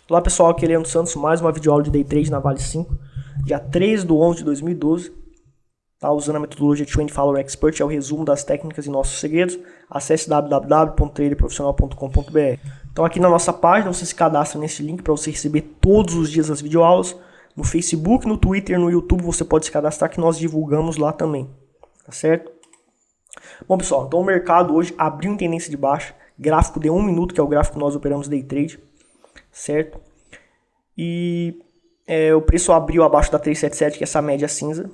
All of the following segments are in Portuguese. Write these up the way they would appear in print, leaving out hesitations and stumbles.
Olá pessoal, aqui é Leandro Santos, mais uma videoaula de Day Trade na Vale 5, dia 3/11/2012, tá? Usando a metodologia Trend Follower Expert, é o resumo das técnicas e nossos segredos. Acesse www.traderprofissional.com.br. Então aqui na nossa página você se cadastra nesse link para você receber todos os dias as videoaulas. No Facebook, no Twitter, no YouTube você pode se cadastrar que nós divulgamos lá também, tá certo? Bom pessoal, então o mercado hoje abriu em tendência de baixa, gráfico de 1 minuto, que é o gráfico que nós operamos Day Trade, certo? E o preço abriu abaixo da 377, que é essa média cinza,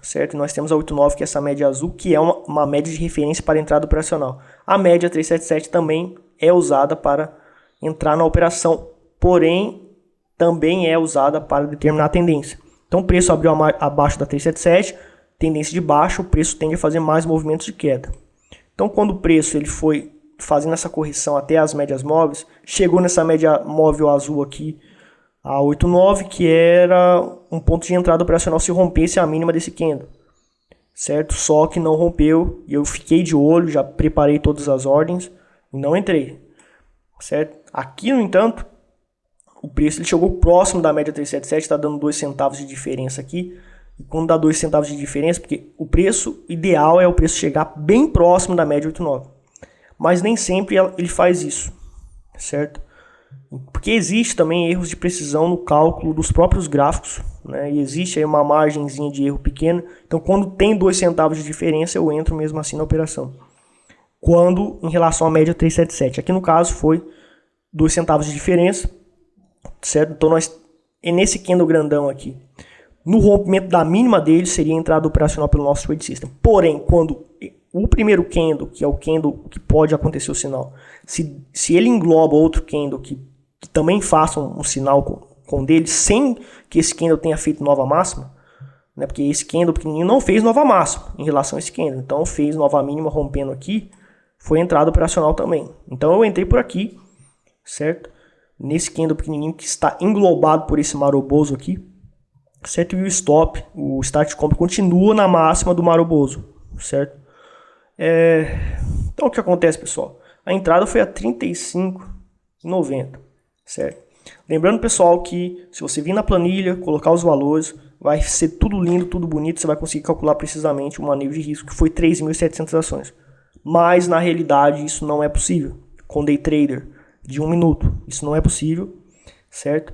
certo? E nós temos a 89, que é essa média azul, que é uma média de referência para entrada operacional. A média 377 também é usada para entrar na operação, porém também é usada para determinar a tendência. Então o preço abriu abaixo da 377, tendência de baixa, o preço tende a fazer mais movimentos de queda. Então quando o preço ele foi fazendo essa correção até as médias móveis, chegou nessa média móvel azul aqui, a 89, que era um ponto de entrada operacional se rompesse a mínima desse candle, certo? Só que não rompeu e eu fiquei de olho, já preparei todas as ordens e não entrei, certo? Aqui, no entanto, o preço ele chegou próximo da média 377, está dando 2 centavos de diferença aqui. E quando dá 2 centavos de diferença, porque o preço ideal é o preço chegar bem próximo da média 89. Mas nem sempre ele faz isso, certo? Porque existe também erros de precisão no cálculo dos próprios gráficos, né? E existe aí uma margenzinha de erro pequena. Então quando tem 2 centavos de diferença, eu entro mesmo assim na operação. Quando em relação à média 377. Aqui no caso foi 2 centavos de diferença, certo? Então nesse candle grandão aqui, no rompimento da mínima dele seria entrada operacional pelo nosso trade system. Porém, quando o primeiro candle, que é o candle que pode acontecer o sinal, se ele engloba outro candle que também faça um sinal com dele, sem que esse candle tenha feito nova máxima, né, porque esse candle pequenininho não fez nova máxima em relação a esse candle, então fez nova mínima rompendo aqui, foi entrada operacional também. Então eu entrei por aqui, certo? Nesse candle pequenininho que está englobado por esse maroboso aqui, certo? E o stop, o start compra continua na máxima do maroboso, certo? Então o que acontece, pessoal? A entrada foi a 35,90, certo? Lembrando, pessoal, que se você vir na planilha, colocar os valores, vai ser tudo lindo, tudo bonito, você vai conseguir calcular precisamente o manejo de risco, que foi 3.700 ações. Mas na realidade isso não é possível com day trader de 1 minuto. Isso não é possível, certo?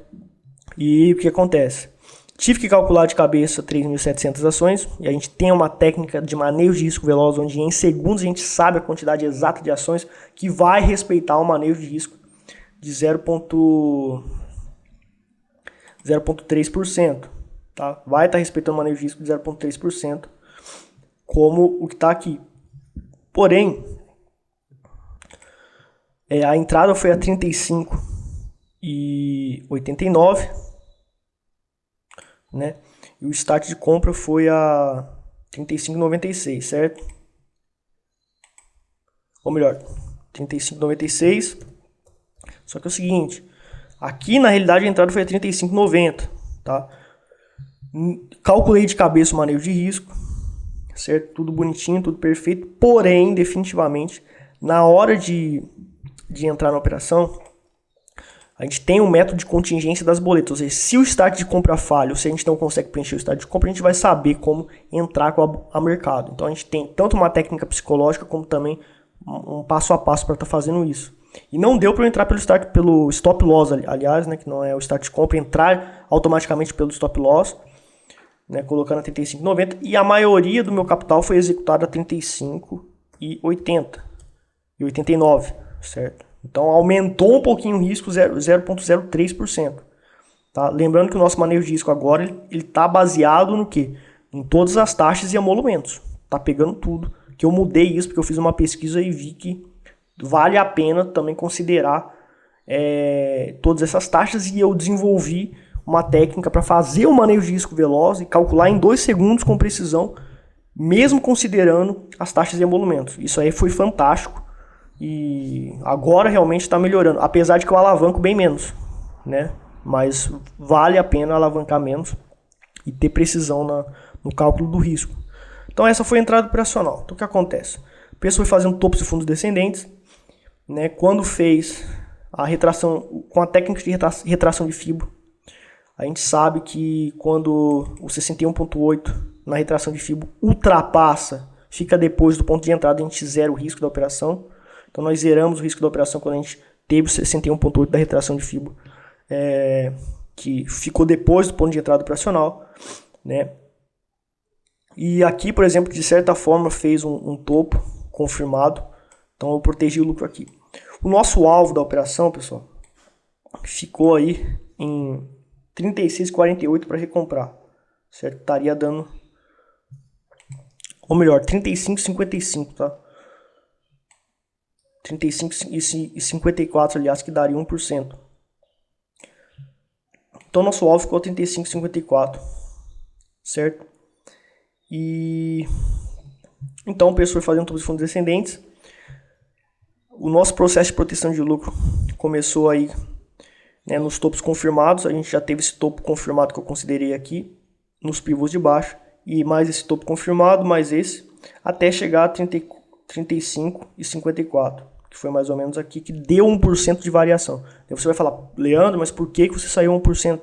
E o que acontece? Tive que calcular de cabeça 3.700 ações e a gente tem uma técnica de manejo de risco veloz, onde em segundos a gente sabe a quantidade exata de ações que vai respeitar o manejo de risco de 0,3%. Tá? Vai estar respeitando o manejo de risco de 0,3%, como o que está aqui. Porém, a entrada foi a 35,89, né? E o start de compra foi a 35,96, certo? Ou melhor, 35,96. Só que é o seguinte, aqui na realidade a entrada foi a 35,90, tá? Calculei de cabeça o manejo de risco, certo? Tudo bonitinho, tudo perfeito. Porém, definitivamente, na hora de entrar na operação, a gente tem um método de contingência das boletas. Ou seja, se o start de compra falha, ou se a gente não consegue preencher o start de compra, a gente vai saber como entrar com a mercado. Então a gente tem tanto uma técnica psicológica como também um passo a passo para estar fazendo isso. E não deu para eu entrar pelo stop loss, aliás, né, que não é o start de compra, entrar automaticamente pelo stop loss, né, colocando a 35,90, e a maioria do meu capital foi executada a 35,80 e 89, certo? Então aumentou um pouquinho o risco, 0,03%. Tá? Lembrando que o nosso manejo de risco agora ele está baseado no quê? Em todas as taxas e emolumentos. Tá pegando tudo. Que eu mudei isso porque eu fiz uma pesquisa e vi que vale a pena também considerar todas essas taxas, e eu desenvolvi uma técnica para fazer o manejo de risco veloz e calcular em 2 segundos com precisão, mesmo considerando as taxas e emolumentos. Isso aí foi fantástico. E agora realmente está melhorando, apesar de que eu alavanco bem menos, né? Mas vale a pena alavancar menos e ter precisão no cálculo do risco. Então essa foi a entrada operacional. Então o que acontece? O preço foi fazendo topos e fundos descendentes, né? Quando fez a retração, com a técnica de retração de fibra, a gente sabe que quando o 61.8 na retração de fibra ultrapassa, fica depois do ponto de entrada, a gente zera o risco da operação. Então nós zeramos o risco da operação quando a gente teve o 61.8 da retração de fibra, que ficou depois do ponto de entrada operacional, né? E aqui, por exemplo, de certa forma fez um topo confirmado, então eu protegi o lucro aqui. O nosso alvo da operação, pessoal, ficou aí em 36,48 para recomprar, certo? Estaria dando, ou melhor, 35,55, tá? 35,54, aliás, que daria 1%. Então nosso alvo ficou 35,54, certo? E então o preço foi fazendo todos os fundos descendentes. O nosso processo de proteção de lucro começou aí, né, nos topos confirmados. A gente já teve esse topo confirmado que eu considerei aqui, nos pivôs de baixo, e mais esse topo confirmado, mais esse, até chegar a 35,54, que foi mais ou menos aqui, que deu 1% de variação. Aí você vai falar, Leandro, mas por que você saiu 1%?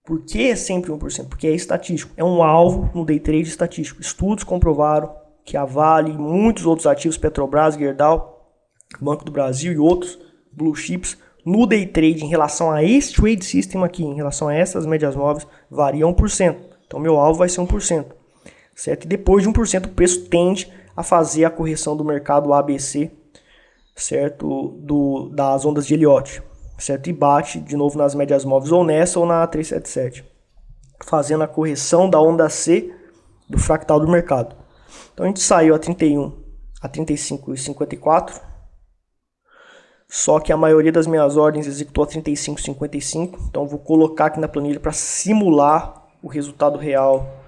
Por que é sempre 1%? Porque é estatístico, é um alvo no day trade estatístico. Estudos comprovaram que a Vale e muitos outros ativos, Petrobras, Gerdau, Banco do Brasil e outros blue chips, no day trade, em relação a esse trade system aqui, em relação a essas médias móveis, varia 1%. Então meu alvo vai ser 1%, certo? E depois de 1%, o preço tende a fazer a correção do mercado ABC, certo? Das ondas de Elliott, certo? E bate de novo nas médias móveis, ou nessa ou na 377, fazendo a correção da onda C do fractal do mercado. Então a gente saiu a 31 a 35,54, só que a maioria das minhas ordens executou a 35,55. Então eu vou colocar aqui na planilha para simular o resultado real.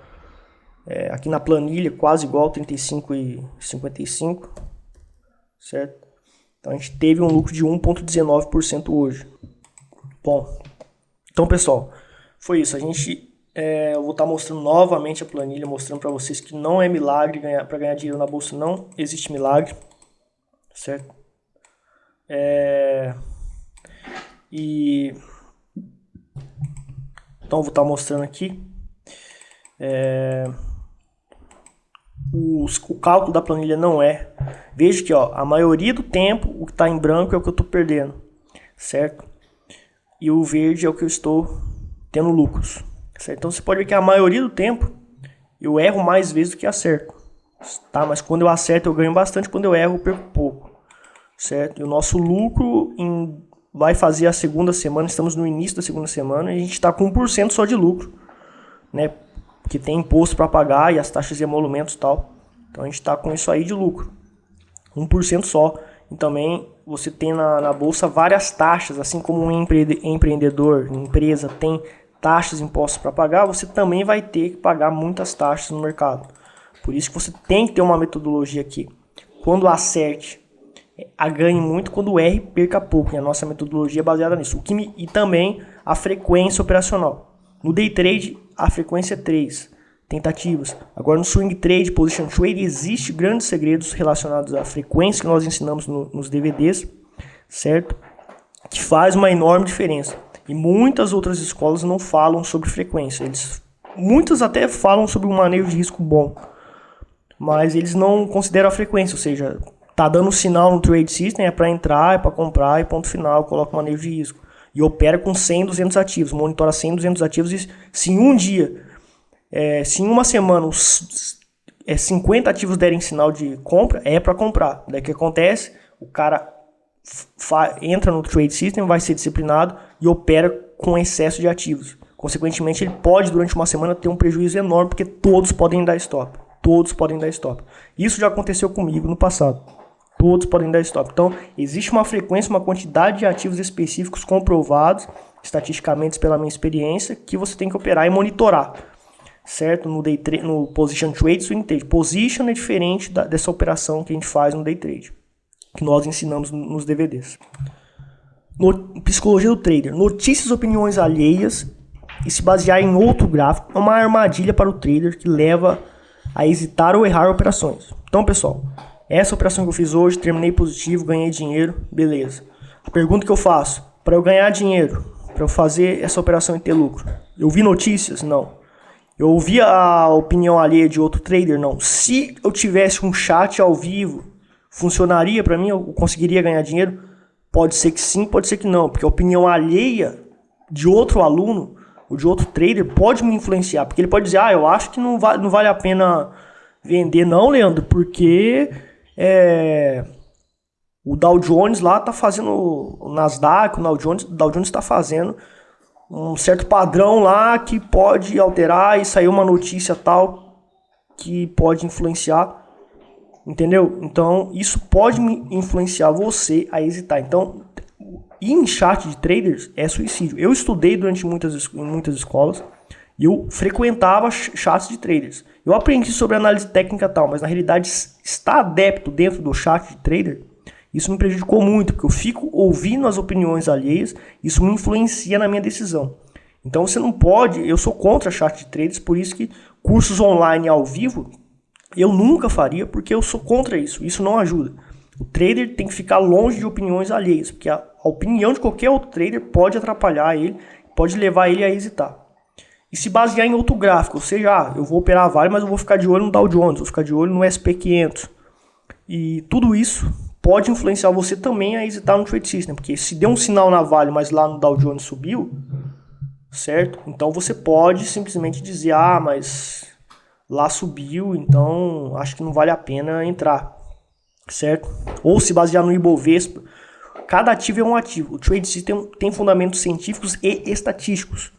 Aqui na planilha quase igual, 35,55, certo? Então a gente teve um lucro de 1,19% hoje. Bom, então pessoal, foi isso. Eu vou estar mostrando novamente a planilha, mostrando para vocês que não é milagre para ganhar dinheiro na bolsa, não existe milagre, certo? Então eu vou estar mostrando aqui o cálculo da planilha não é. Veja que a maioria do tempo o que está em branco é o que eu estou perdendo, certo? E o verde é o que eu estou tendo lucros, certo? Então você pode ver que a maioria do tempo eu erro mais vezes do que acerto, tá? Mas quando eu acerto eu ganho bastante, quando eu erro eu perco pouco, certo? E o nosso lucro vai fazer a segunda semana, estamos no início da segunda semana e a gente está com 1% só de lucro, né? Que tem imposto para pagar e as taxas de emolumentos e tal. Então a gente está com isso aí de lucro, 1% só. E também você tem na bolsa várias taxas, assim como um empreendedor, empresa tem taxas e impostos para pagar, você também vai ter que pagar muitas taxas no mercado. Por isso que você tem que ter uma metodologia aqui. Quando acerte, ganhe muito, quando erre, perca pouco. E a nossa metodologia é baseada nisso. E também a frequência operacional. No day trade, a frequência é 3 tentativas. Agora no swing trade, position trade, existem grandes segredos relacionados à frequência que nós ensinamos nos DVDs, certo? Que faz uma enorme diferença. E muitas outras escolas não falam sobre frequência. Muitas até falam sobre um manejo de risco bom, mas eles não consideram a frequência, ou seja, tá dando sinal no trade system, é para entrar, é para comprar e ponto final, coloca o manejo de risco. E opera com 100, 200 ativos, monitora 100, 200 ativos e se em um dia, se em uma semana os 50 ativos derem sinal de compra, é para comprar. Daí o que acontece? O cara entra no trade system, vai ser disciplinado e opera com excesso de ativos. Consequentemente, ele pode durante uma semana ter um prejuízo enorme, porque todos podem dar stop. Todos podem dar stop. Isso já aconteceu comigo no passado. Todos podem dar stop. Então, existe uma frequência, uma quantidade de ativos específicos comprovados, estatisticamente pela minha experiência, que você tem que operar e monitorar, certo? No position trade, swing trade. Position é diferente dessa operação que a gente faz no day trade, que nós ensinamos nos DVDs. Psicologia do trader. Notícias, opiniões alheias e se basear em outro gráfico é uma armadilha para o trader que leva a hesitar ou errar operações. Então, pessoal, essa operação que eu fiz hoje, terminei positivo, ganhei dinheiro, beleza. A pergunta que eu faço, para eu ganhar dinheiro, para eu fazer essa operação e ter lucro, eu vi notícias? Não. Eu ouvi a opinião alheia de outro trader? Não. Se eu tivesse um chat ao vivo, funcionaria para mim? Eu conseguiria ganhar dinheiro? Pode ser que sim, pode ser que não, porque a opinião alheia de outro aluno ou de outro trader pode me influenciar, porque ele pode dizer, eu acho que não vale a pena vender não, Leandro, porque o Dow Jones lá tá fazendo, o Nasdaq, o Dow Jones está fazendo um certo padrão lá que pode alterar e sair uma notícia tal que pode influenciar, entendeu? Então isso pode influenciar você a hesitar. Então ir em chat de traders é suicídio. Eu estudei durante muitas escolas e eu frequentava chats de traders. Eu aprendi sobre análise técnica e tal, mas na realidade estar adepto dentro do chat de trader, isso me prejudicou muito, porque eu fico ouvindo as opiniões alheias, isso me influencia na minha decisão. Então você não pode, eu sou contra chat de traders, por isso que cursos online ao vivo eu nunca faria, porque eu sou contra isso, isso não ajuda. O trader tem que ficar longe de opiniões alheias, porque a opinião de qualquer outro trader pode atrapalhar ele, pode levar ele a hesitar. E se basear em outro gráfico, ou seja, eu vou operar Vale, mas eu vou ficar de olho no Dow Jones, vou ficar de olho no SP500. E tudo isso pode influenciar você também a hesitar no Trade System, porque se deu um sinal na Vale, mas lá no Dow Jones subiu, certo? Então você pode simplesmente dizer, mas lá subiu, então acho que não vale a pena entrar, certo? Ou se basear no Ibovespa, cada ativo é um ativo. O Trade System tem fundamentos científicos e estatísticos,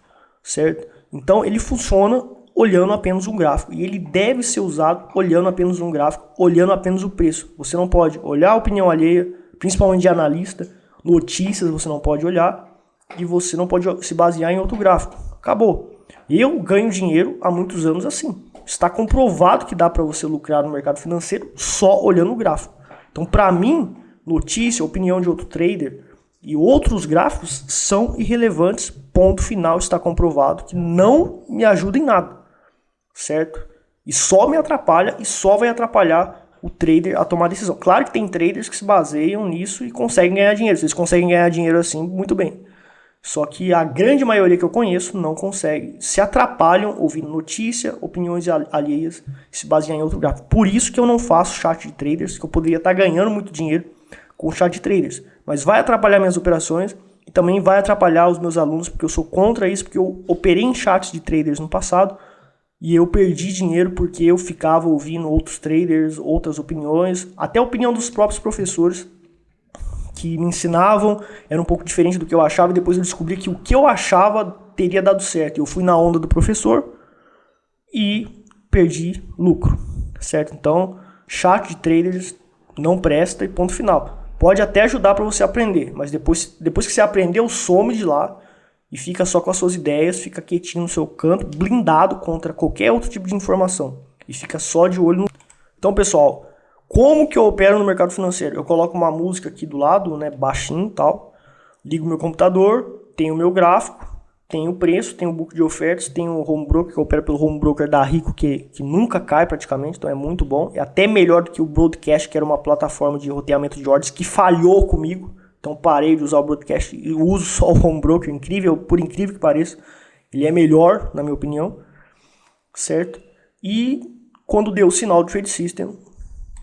certo? Então ele funciona olhando apenas um gráfico. E ele deve ser usado olhando apenas um gráfico, olhando apenas o preço. Você não pode olhar a opinião alheia, principalmente de analista, notícias você não pode olhar, e você não pode se basear em outro gráfico. Acabou. Eu ganho dinheiro há muitos anos assim. Está comprovado que dá para você lucrar no mercado financeiro só olhando o gráfico. Então, para mim, notícia, opinião de outro trader e outros gráficos são irrelevantes. Ponto final, está comprovado que não me ajuda em nada. Certo? E só me atrapalha e só vai atrapalhar o trader a tomar decisão. Claro que tem traders que se baseiam nisso e conseguem ganhar dinheiro. Se eles conseguem ganhar dinheiro assim, muito bem. Só que a grande maioria que eu conheço não consegue. Se atrapalham ouvindo notícia, opiniões alheias, se baseiam em outro gráfico. Por isso que eu não faço chat de traders, que eu poderia estar ganhando muito dinheiro com chat de traders. Mas vai atrapalhar minhas operações e também vai atrapalhar os meus alunos, porque eu sou contra isso, porque eu operei em chats de traders no passado. E eu perdi dinheiro porque eu ficava ouvindo outros traders, outras opiniões, até a opinião dos próprios professores que me ensinavam era um pouco diferente do que eu achava, e depois eu descobri que o que eu achava teria dado certo. Eu fui na onda do professor e perdi lucro, certo? Então, chat de traders não presta e ponto final. Pode até ajudar para você aprender, mas depois que você aprendeu, some de lá e fica só com as suas ideias, fica quietinho no seu canto, blindado contra qualquer outro tipo de informação. E fica só de olho no... Então, pessoal, como que eu opero no mercado financeiro? Eu coloco uma música aqui do lado, né, baixinho e tal. Ligo meu computador, tenho o meu gráfico, tenho o preço, tenho o book de ofertas, tenho o home broker, que eu opero pelo home broker da Rico, que nunca cai praticamente, então é muito bom. É até melhor do que o Broadcast, que era uma plataforma de roteamento de ordens que falhou comigo. Então parei de usar o Broadcast e uso só o home broker, incrível, por incrível que pareça. Ele é melhor, na minha opinião, certo? E quando deu o sinal do Trade System,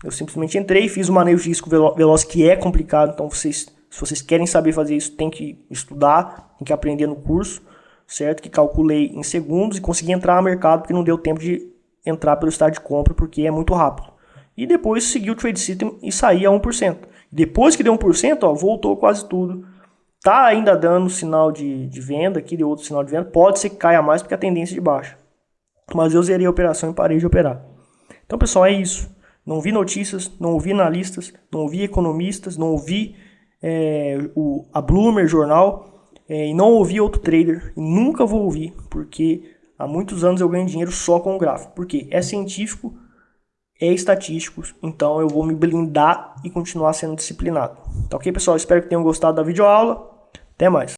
eu simplesmente entrei, fiz o manejo de risco veloz, que é complicado. Então se vocês querem saber fazer isso, tem que estudar, tem que aprender no curso, certo? Que calculei em segundos e consegui entrar no mercado, porque não deu tempo de entrar pelo estado de compra, porque é muito rápido. E depois segui o Trade System e saí a 1%. Depois que deu 1%, voltou quase tudo. Tá ainda dando sinal de venda, aqui deu outro sinal de venda. Pode ser que caia mais porque a tendência é de baixa. Mas eu zerei a operação e parei de operar. Então, pessoal, é isso. Não vi notícias, não ouvi analistas, não ouvi economistas, não ouvi a Bloomer Jornal e não ouvi outro trader. E nunca vou ouvir, porque há muitos anos eu ganho dinheiro só com o gráfico. Porque é científico, é estatístico, então eu vou me blindar e continuar sendo disciplinado. Tá ok, pessoal? Espero que tenham gostado da videoaula. Até mais.